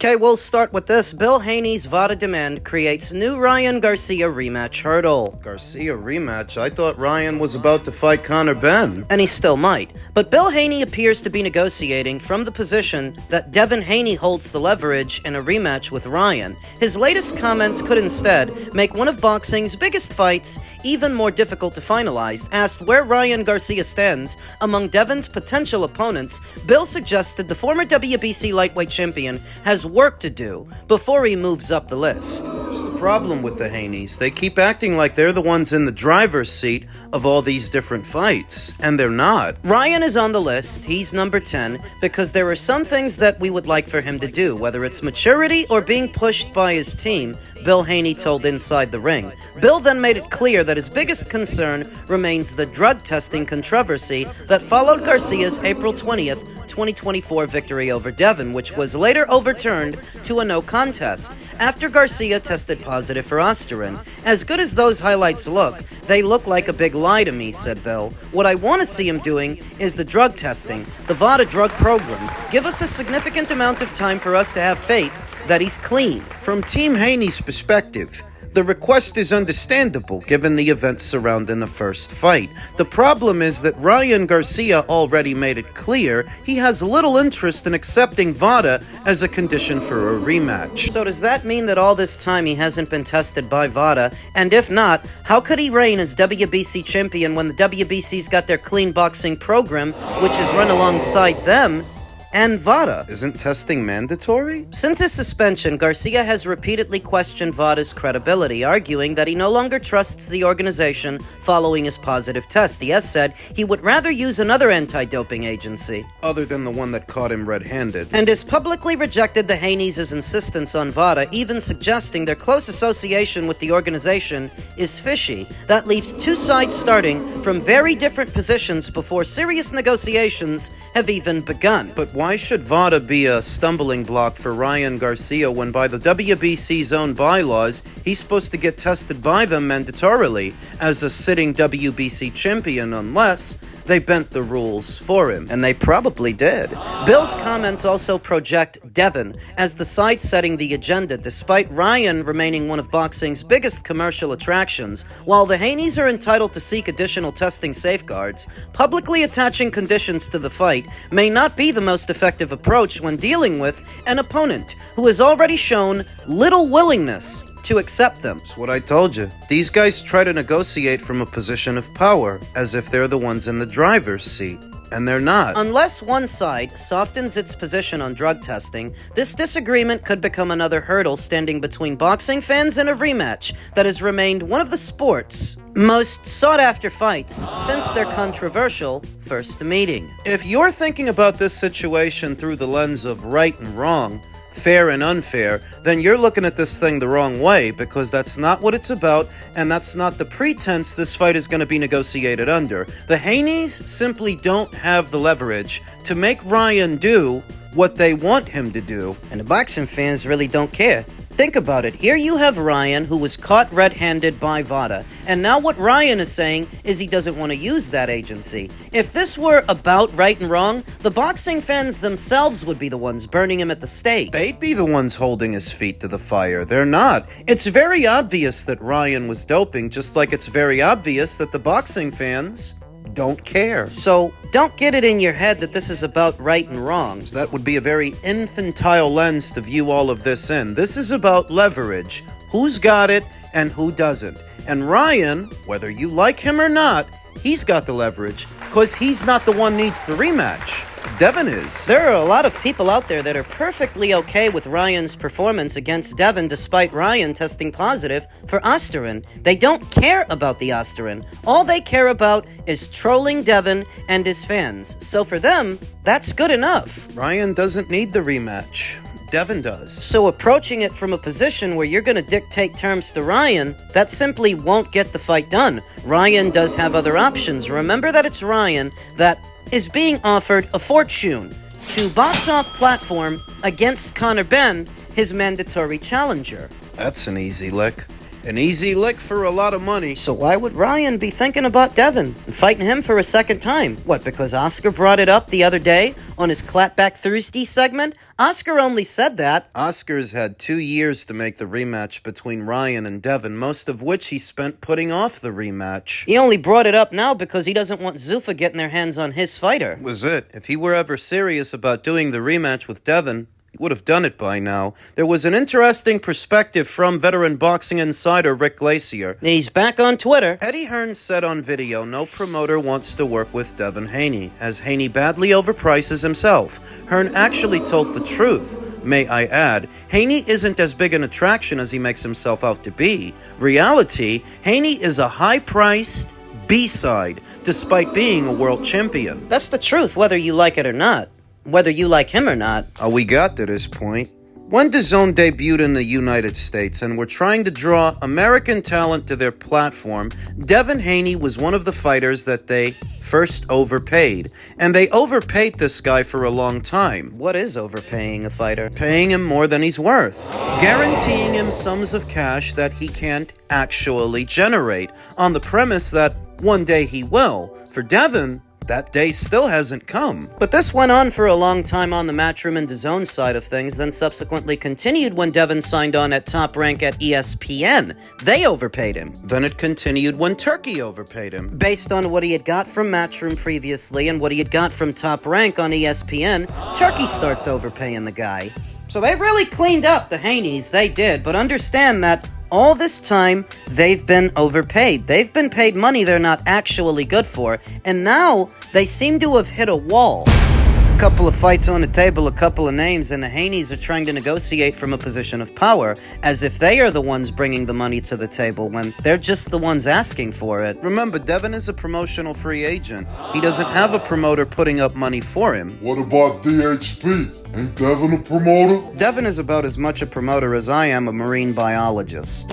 Okay, we'll start with this. Bill Haney's VADA demand creates new Ryan Garcia rematch hurdle. Garcia rematch? I thought Ryan was about to fight Conor Benn. And he still might. But Bill Haney appears to be negotiating from the position that Devin Haney holds the leverage in a rematch with Ryan. His latest comments could instead make one of boxing's biggest fights even more difficult to finalize. Asked where Ryan Garcia stands among Devin's potential opponents, Bill suggested the former WBC lightweight champion has work to do before he moves up the list. It's the problem with the Haneys. They keep acting like they're the ones in the driver's seat of all these different fights, and they're not. Ryan is on the list. He's number 10 because there are some things that we would like for him to do, whether it's maturity or being pushed by his team, Bill Haney told Inside the Ring. Bill then made it clear that his biggest concern remains the drug testing controversy that followed Garcia's April 20th, 2024 victory over Devin, which was later overturned to a no contest after Garcia tested positive for Osterin. As good as those highlights look, they look like a big lie to me, said Bill. What I want to see him doing is the drug testing, the VADA drug program. Give us a significant amount of time for us to have faith that he's clean. From Team Haney's perspective, the request is understandable given the events surrounding the first fight. The problem is that Ryan Garcia already made it clear he has little interest in accepting VADA as a condition for a rematch. So does that mean that all this time he hasn't been tested by VADA? And if not, how could he reign as WBC champion when the WBC's got their clean boxing program, which is run alongside them and VADA? Isn't testing mandatory? Since his suspension, Garcia has repeatedly questioned VADA's credibility, arguing that he no longer trusts the organization following his positive test. He has said he would rather use another anti-doping agency, other than the one that caught him red-handed, and has publicly rejected the Haneys' insistence on VADA, even suggesting their close association with the organization is fishy. That leaves two sides starting from very different positions before serious negotiations have even begun. But why should VADA be a stumbling block for Ryan Garcia when by the WBC's own bylaws, he's supposed to get tested by them mandatorily as a sitting WBC champion unless they bent the rules for him? And they probably did. Bill's comments also project Devin as the side setting the agenda, despite Ryan remaining one of boxing's biggest commercial attractions. While the Haneys are entitled to seek additional testing safeguards, publicly attaching conditions to the fight may not be the most effective approach when dealing with an opponent who has already shown little willingness to accept them. That's what I told you. These guys try to negotiate from a position of power, as if they're the ones in the driver's seat. And they're not. Unless one side softens its position on drug testing, this disagreement could become another hurdle standing between boxing fans and a rematch that has remained one of the sport's most sought-after fights since their controversial first meeting. If you're thinking about this situation through the lens of right and wrong, fair and unfair, then you're looking at this thing the wrong way, because that's not what it's about, and that's not the pretense this fight is going to be negotiated under. The Haneys simply don't have the leverage to make Ryan do what they want him to do. And the boxing fans really don't care. Think about it. Here you have Ryan, who was caught red-handed by VADA, and now what Ryan is saying is he doesn't want to use that agency. If this were about right and wrong, the boxing fans themselves would be the ones burning him at the stake. They'd be the ones holding his feet to the fire. They're not. It's very obvious that Ryan was doping, just like it's very obvious that the boxing fans don't care. So don't get it in your head that this is about right and wrong. That would be a very infantile lens to view all of this in. This is about leverage. Who's got it and who doesn't. And Ryan, whether you like him or not, he's got the leverage because he's not the one needs the rematch. Devin is. There are a lot of people out there that are perfectly okay with Ryan's performance against Devin despite Ryan testing positive for Osterin. They don't care about the Osterin. All they care about is trolling Devin and his fans. So for them, that's good enough. Ryan doesn't need the rematch. Devin does. So approaching it from a position where you're going to dictate terms to Ryan, that simply won't get the fight done. Ryan does have other options. Remember that it's Ryan that is being offered a fortune to box off platform against Conor Benn, his mandatory challenger. That's an easy lick. An easy lick for a lot of money. So why would Ryan be thinking about Devin and fighting him for a second time? What, because Oscar brought it up the other day on his Clapback Thursday segment? Oscar only said that. Oscar's had 2 years to make the rematch between Ryan and Devin, most of which he spent putting off the rematch. He only brought it up now because he doesn't want Zuffa getting their hands on his fighter. Was it. If he were ever serious about doing the rematch with Devin, he would have done it by now. There was an interesting perspective from veteran boxing insider Rick Glacier. He's back on Twitter. Eddie Hearn said on video no promoter wants to work with Devin Haney, as Haney badly overprices himself. Hearn actually told the truth. May I add, Haney isn't as big an attraction as he makes himself out to be. Reality, Haney is a high-priced B-side, despite being a world champion. That's the truth, whether you like it or not. Whether you like him or not. We got to this point. When DAZN debuted in the United States and were trying to draw American talent to their platform, Devin Haney was one of the fighters that they first overpaid. And they overpaid this guy for a long time. What is overpaying a fighter? Paying him more than he's worth. Guaranteeing him sums of cash that he can't actually generate, on the premise that one day he will. For Devin, that day still hasn't come. But this went on for a long time on the Matchroom and DAZN side of things, then subsequently continued when Devin signed on at Top Rank at ESPN. They overpaid him. Then it continued when Turkey overpaid him. Based on what he had got from Matchroom previously and what he had got from Top Rank on ESPN, Turkey starts overpaying the guy. So they really cleaned up the Haneys, they did, but understand that all this time, they've been overpaid. They've been paid money they're not actually good for, and now they seem to have hit a wall. A couple of fights on the table, a couple of names, and the Haneys are trying to negotiate from a position of power, as if they are the ones bringing the money to the table when they're just the ones asking for it. Remember, Devin is a promotional free agent. He doesn't have a promoter putting up money for him. What about DHP? Ain't Devin a promoter? Devin is about as much a promoter as I am a marine biologist.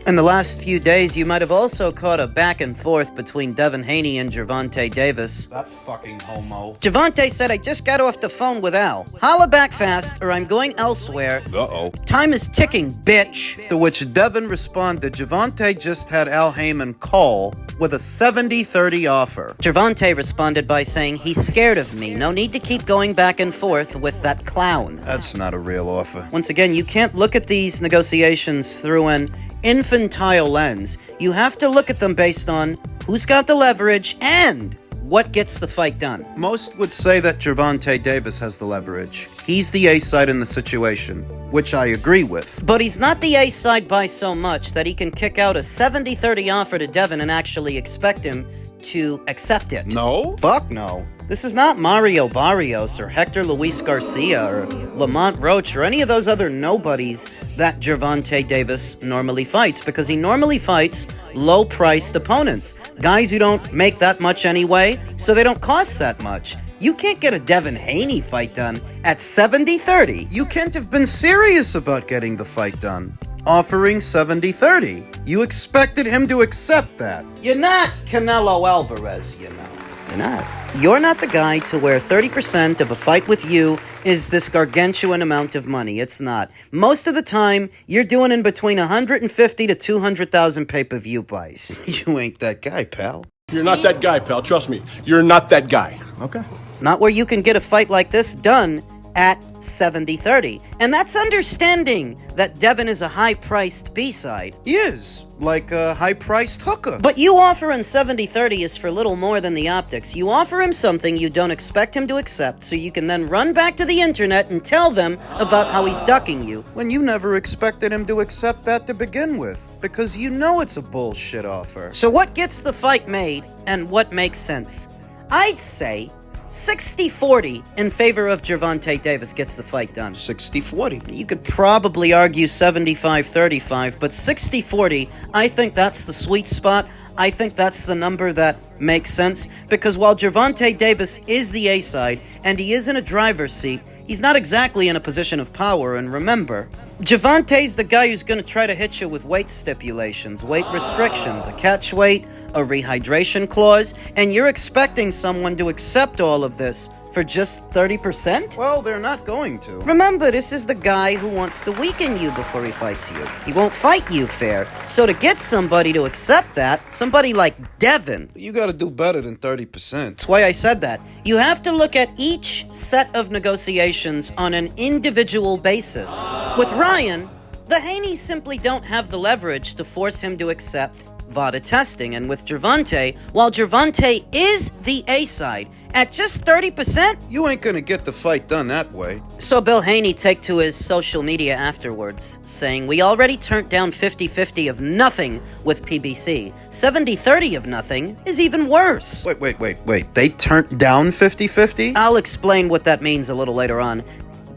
In the last few days, you might have also caught a back and forth between Devin Haney and Gervonta Davis. That fucking homo. Gervonta said, "I just got off the phone with Al. Holla back fast, or I'm going elsewhere. Uh-oh. Time is ticking, bitch." To which Devin responded, Gervonta just had Al Heyman call with a 70-30 offer. Gervonta responded by saying, "He's scared of me. No need to keep going back and forth with that clown." That's not a real offer. Once again, you can't look at these negotiations through an infantile lens. You have to look at them based on who's got the leverage and what gets the fight done. Most would say that Gervonta Davis has the leverage. He's the A-side in the situation, which I agree with. But he's not the A-side by so much that he can kick out a 70-30 offer to Devin and actually expect him to accept it. No? Fuck no. This is not Mario Barrios or Hector Luis Garcia or Lamont Roach or any of those other nobodies that Gervonta Davis normally fights, because he normally fights low-priced opponents. Guys who don't make that much anyway, so they don't cost that much. You can't get a Devin Haney fight done at 70-30. You can't have been serious about getting the fight done. Offering 70-30. You expected him to accept that. You're not Canelo Alvarez, you know. You're not. You're not the guy to where 30% of a fight with you is this gargantuan amount of money. It's not. Most of the time, you're doing in between 150 to 200,000 pay-per-view buys. You ain't that guy, pal. You're not that guy, pal. Trust me. You're not that guy. Okay. Not where you can get a fight like this done at 70-30. And that's understanding that Devin is a high-priced B-side. He is. Like a high-priced hooker. But you offering 70-30 is for little more than the optics. You offer him something you don't expect him to accept, so you can then run back to the internet and tell them about how he's ducking you. When you never expected him to accept that to begin with. Because you know it's a bullshit offer. So what gets the fight made, and what makes sense? I'd say 60-40 in favor of Gervonta Davis gets the fight done. 60-40. You could probably argue 75-35, but 60-40, I think that's the sweet spot. I think that's the number that makes sense, because while Gervonta Davis is the A-side, and he is in a driver's seat, he's not exactly in a position of power, and remember, Gervonta's the guy who's going to try to hit you with weight stipulations, weight restrictions, a catch weight, a rehydration clause, and you're expecting someone to accept all of this For just 30%? Well, they're not going to. Remember, this is the guy who wants to weaken you before he fights you. He won't fight you fair. So to get somebody to accept that, somebody like Devin... You gotta do better than 30%. That's why I said that. You have to look at each set of negotiations on an individual basis. With Ryan, the Haneys simply don't have the leverage to force him to accept VADA testing. And with Gervonta, while Gervonta is the A-side, at just 30%, You ain't gonna get the fight done that way. so Bill Haney take to his social media afterwards, saying, "We already turned down 50-50 of nothing with PBC. 70-30 of nothing is even worse." Wait. They turned down 50-50? I'll explain what that means a little later on.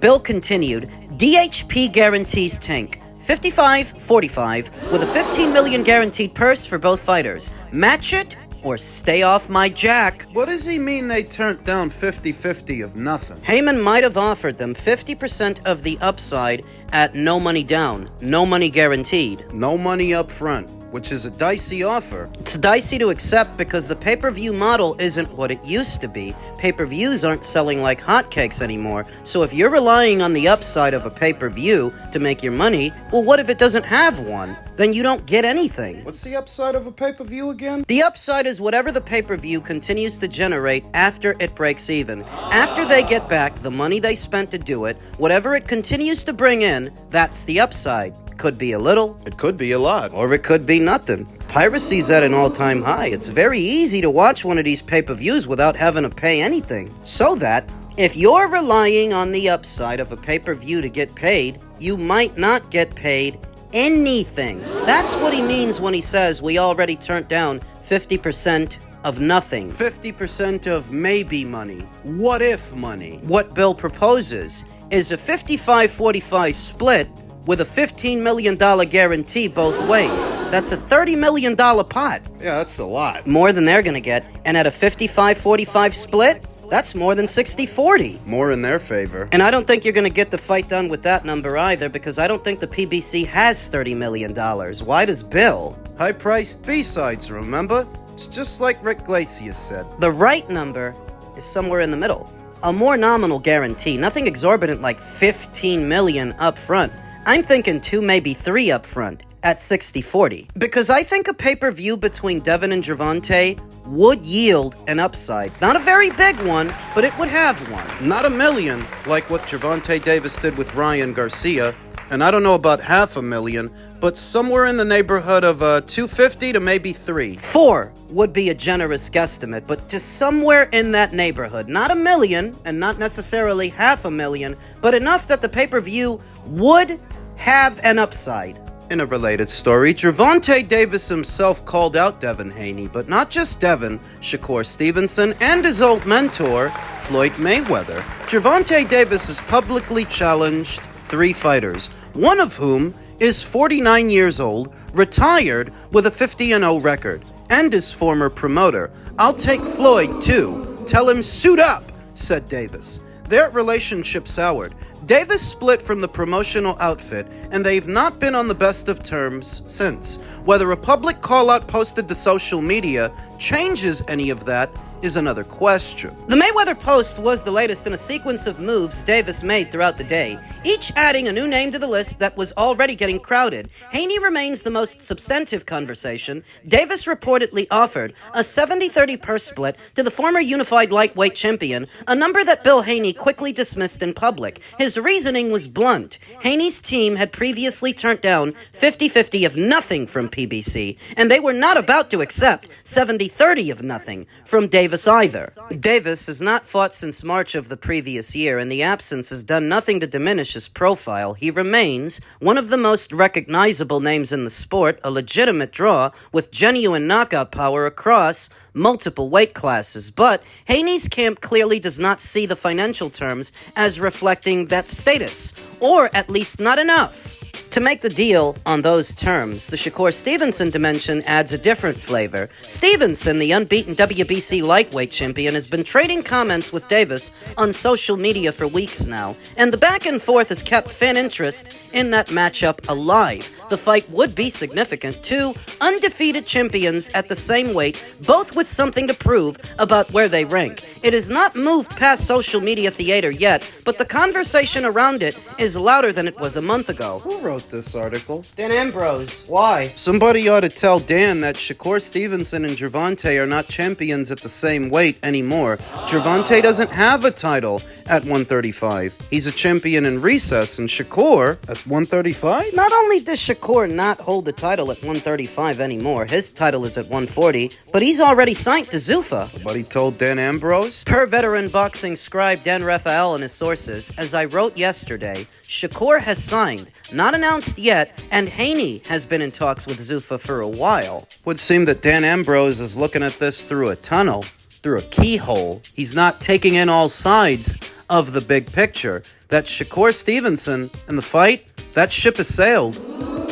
Bill continued, "DHP guarantees tank 55-45 with a $15 million guaranteed purse for both fighters. Match it or stay off my jack." What does he mean they turned down 50-50 of nothing? Heyman might have offered them 50% of the upside at no money down, no money guaranteed. No money up front, which is a dicey offer. It's dicey to accept because the pay-per-view model isn't what it used to be. Pay-per-views aren't selling like hotcakes anymore, so if you're relying on the upside of a pay-per-view to make your money, well, what if it doesn't have one? Then you don't get anything. What's the upside of a pay-per-view again? The upside is whatever the pay-per-view continues to generate after it breaks even. After they get back the money they spent to do it, whatever it continues to bring in, that's the upside. Could be a little, It could be a lot. or it could be nothing. Piracy's at an all-time high. It's very easy to watch one of these pay-per-views without having to pay anything. So that, if you're relying on the upside of a pay-per-view to get paid, you might not get paid anything. That's what he means when he says we already turned down 50% of nothing. 50% of maybe money. What if money? What Bill proposes is a 55-45 split with a $15 million guarantee both ways. That's a $30 million pot. Yeah, that's a lot. More than they're gonna get. And at a 55-45 split, that's more than 60-40. More in their favor. And I don't think you're gonna get the fight done with that number either, because I don't think the PBC has $30 million. Why does Bill? High-priced B-sides, remember? It's just like Rick Glacius said. The right number is somewhere in the middle. A more nominal guarantee, nothing exorbitant like $15 million up front. I'm thinking 2, maybe 3 up front at 60-40. Because I think a pay-per-view between Devin and Gervonta would yield an upside. Not a very big one, but it would have one. Not a million, like what Gervonta Davis did with Ryan Garcia. And I don't know about $500,000, but somewhere in the neighborhood of 250 to maybe 3. 4 would be a generous guesstimate, but just somewhere in that neighborhood. Not $1 million, and not necessarily $500,000, but enough that the pay-per-view would have an upside. In a related story, Gervonta Davis himself called out Devin Haney, but not just Devin, Shakur Stevenson, and his old mentor, Floyd Mayweather. Gervonta Davis has publicly challenged 3 fighters, one of whom is 49 years old, retired with a 50-0 record, and his former promoter. "I'll take Floyd, too. Tell him suit up," said Davis. Their relationship soured. Davis split from the promotional outfit, and they've not been on the best of terms since. Whether a public call-out posted to social media changes any of that is another question. The Mayweather post was the latest in a sequence of moves Davis made throughout the day, each adding a new name to the list that was already getting crowded. Haney remains the most substantive conversation. Davis reportedly offered a 70-30 purse split to the former unified lightweight champion, a number that Bill Haney quickly dismissed in public. His reasoning was blunt. Haney's team had previously turned down 50-50 of nothing from PBC, and they were not about to accept 70-30 of nothing from Davis either. Davis has not fought since March of the previous year, and the absence has done nothing to diminish his profile. He remains one of the most recognizable names in the sport, a legitimate draw with genuine knockout power across multiple weight classes. But Haney's camp clearly does not see the financial terms as reflecting that status, or at least not enough to make the deal on those terms. The Shakur Stevenson dimension adds a different flavor. Stevenson, the unbeaten WBC lightweight champion, has been trading comments with Davis on social media for weeks now, and the back and forth has kept fan interest in that matchup alive. The fight would be significant. Two undefeated champions at the same weight, both with something to prove about where they rank. It has not moved past social media theater yet, but the conversation around it is louder than it was a month ago. Who wrote this article? Dan Ambrose. Why? Somebody ought to tell Dan that Shakur Stevenson and Gervonta are not champions at the same weight anymore. Gervonta doesn't have a title at 135. He's a champion in recess, and Shakur at 135? Not only does Shakur not hold the title at 135 anymore, his title is at 140, but he's already signed to Zuffa. Somebody told Dan Ambrose? Per veteran boxing scribe Dan Rafael and his sources, as I wrote yesterday, Shakur has signed, not announced yet, and Haney has been in talks with Zuffa for a while. Would seem that Dan Ambrose is looking at this through a tunnel, through a keyhole. He's not taking in all sides of the big picture. That Shakur Stevenson in the fight, that ship has sailed.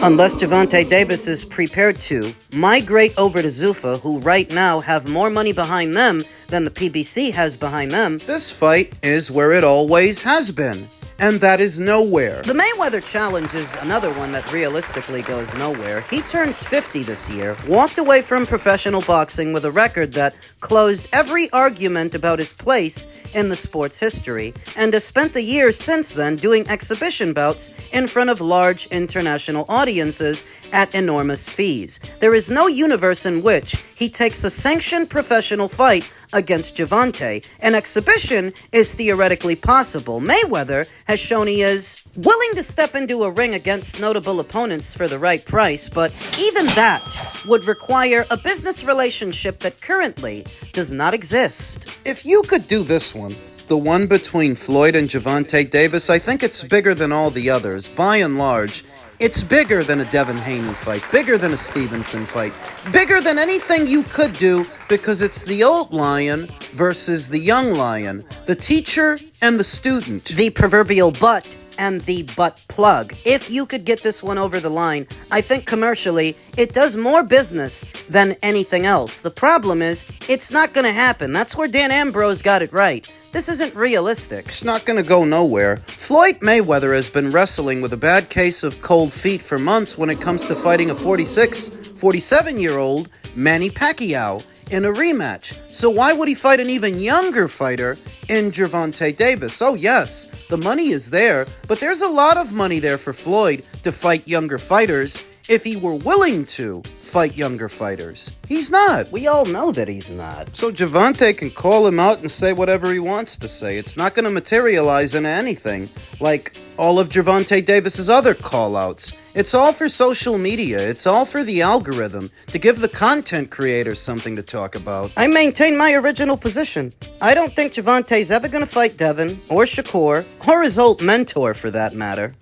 Unless Gervonta Davis is prepared to migrate over to Zuffa, who right now have more money behind them than the PBC has behind them. This fight is where it always has been, and that is nowhere. The Mayweather challenge is another one that realistically goes nowhere. He turns 50 this year, walked away from professional boxing with a record that closed every argument about his place in the sport's history, and has spent the years since then doing exhibition bouts in front of large international audiences at enormous fees. There is no universe in which he takes a sanctioned professional fight against Gervonta. An exhibition is theoretically possible. Mayweather has shown he is willing to step into a ring against notable opponents for the right price, but even that would require a business relationship that currently does not exist. If you could do this one, the one between Floyd and Gervonta Davis, I think it's bigger than all the others. By and large, it's bigger than a Devin Haney fight, bigger than a Stevenson fight, bigger than anything you could do, because it's the old lion versus the young lion, the teacher and the student. The proverbial butt and the butt plug. If you could get this one over the line, I think commercially, it does more business than anything else. The problem is, it's not going to happen. That's where Dan Ambrose got it right. This isn't realistic. It's not going to go nowhere. Floyd Mayweather has been wrestling with a bad case of cold feet for months when it comes to fighting a 47-year-old Manny Pacquiao in a rematch. So why would he fight an even younger fighter in Gervonta Davis? Oh yes, the money is there, but there's a lot of money there for Floyd to fight younger fighters if he were willing to fight younger fighters. He's not. We all know that he's not. So Gervonta can call him out and say whatever he wants to say. It's not going to materialize into anything, like all of Gervonta Davis's other call-outs. It's all for social media. It's all for the algorithm, to give the content creators something to talk about. I maintain my original position. I don't think Gervonta's ever going to fight Devin, or Shakur, or his old mentor for that matter.